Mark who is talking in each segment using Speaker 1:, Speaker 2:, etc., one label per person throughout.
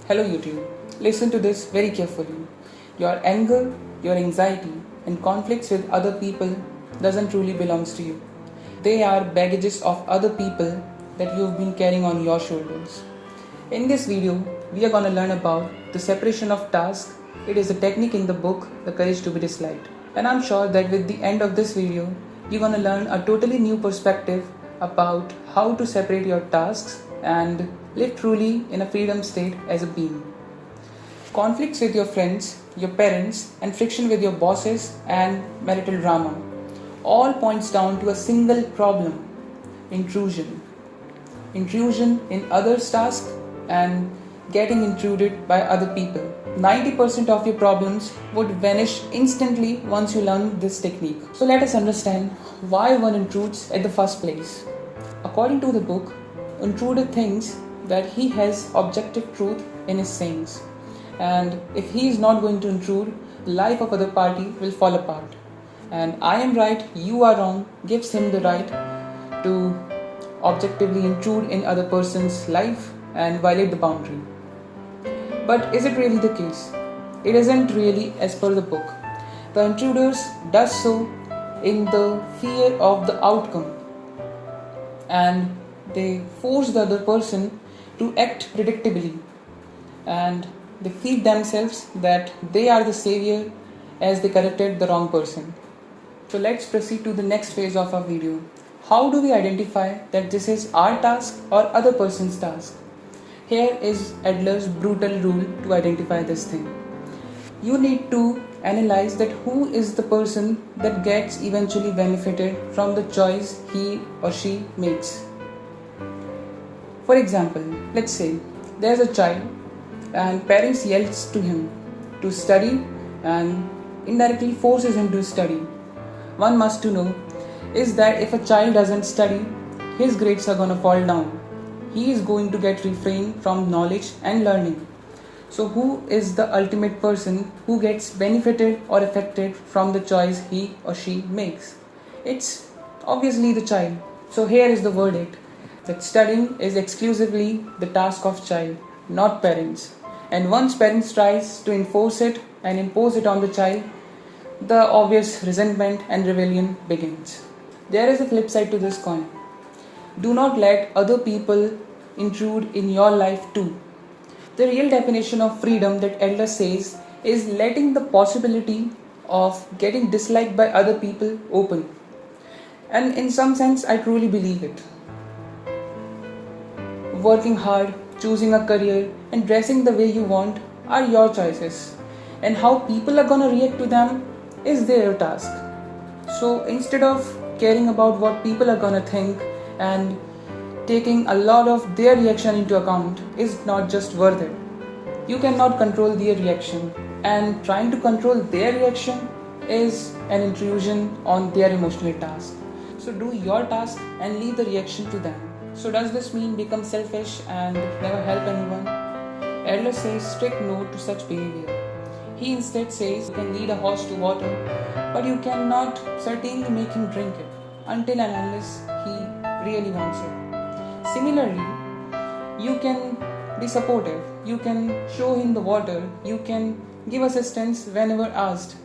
Speaker 1: Hello YouTube, listen to this very carefully. Your anger, your anxiety and conflicts with other people doesn't truly belongs to you. They are baggages of other people that you've been carrying on your shoulders. In this video, we are going to learn about the separation of tasks. It is a technique in the book, The Courage to be Disliked. And I'm sure that with the end of this video, you're going to learn a totally new perspective about how to separate your tasks and live truly in a freedom state as a being. Conflicts with your friends, your parents, and friction with your bosses and marital drama all points down to a single problem: intrusion. Intrusion in others' tasks and getting intruded by other people. 90% of your problems would vanish instantly once you learn this technique. So let us understand why one intrudes at the first place. According to the book, intruder thinks that he has objective truth in his sayings, and if he is not going to intrude, the life of other party will fall apart. And I am right, you are wrong gives him the right to objectively intrude in other person's life and violate the boundary. But is it really the case? It isn't really as per the book. The intruders does so in the fear of the outcome, and they force the other person to act predictably, and they feed themselves that they are the savior as they corrected the wrong person. So let's proceed to the next phase of our video. How do we identify that this is our task or other person's task? Here is Adler's brutal rule to identify this thing. You need to analyze that who is the person that gets eventually benefited from the choice he or she makes. For example, let's say there's a child and parents yells to him to study and indirectly forces him to study. One must to know is that if a child doesn't study, his grades are going to fall down. He is going to get refrained from knowledge and learning. So who is the ultimate person who gets benefited or affected from the choice he or she makes? It's obviously the child. So here is the verdict, that studying is exclusively the task of child, not parents. And once parents tries to enforce it and impose it on the child, the obvious resentment and rebellion begins. There is a flip side to this coin. Do not let other people intrude in your life too. The real definition of freedom that Adler says is letting the possibility of getting disliked by other people open. And in some sense, I truly believe it. Working hard, choosing a career, and dressing the way you want are your choices. And how people are gonna react to them is their task. So instead of caring about what people are gonna think and taking a lot of their reaction into account is not just worth it. You cannot control their reaction, and trying to control their reaction is an intrusion on their emotional task. So do your task and leave the reaction to them. So does this mean become selfish and never help anyone? Adler says strict no to such behavior. He instead says you can lead a horse to water, but you cannot certainly make him drink it until and unless he really wants it. Similarly, you can be supportive, you can show him the water, you can give assistance whenever asked.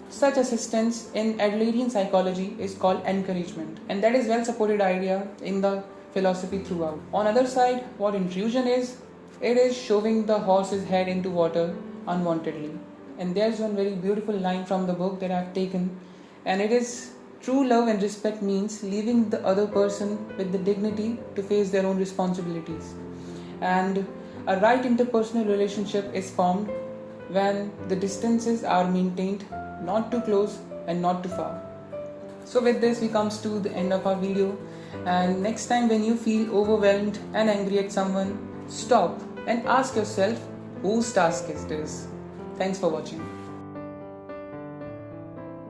Speaker 1: Such assistance in Adlerian psychology is called encouragement, and that is well supported idea in the philosophy throughout. On other side, what intrusion is, it is shoving the horse's head into water unwantedly. And there's one very beautiful line from the book that I've taken, and it is true love and respect means leaving the other person with the dignity to face their own responsibilities. And a right interpersonal relationship is formed when the distances are maintained, not too close and not too far. So with this, we comes to the end of our video. And next time when you feel overwhelmed and angry at someone, stop and ask yourself, whose task is this? Thanks for watching.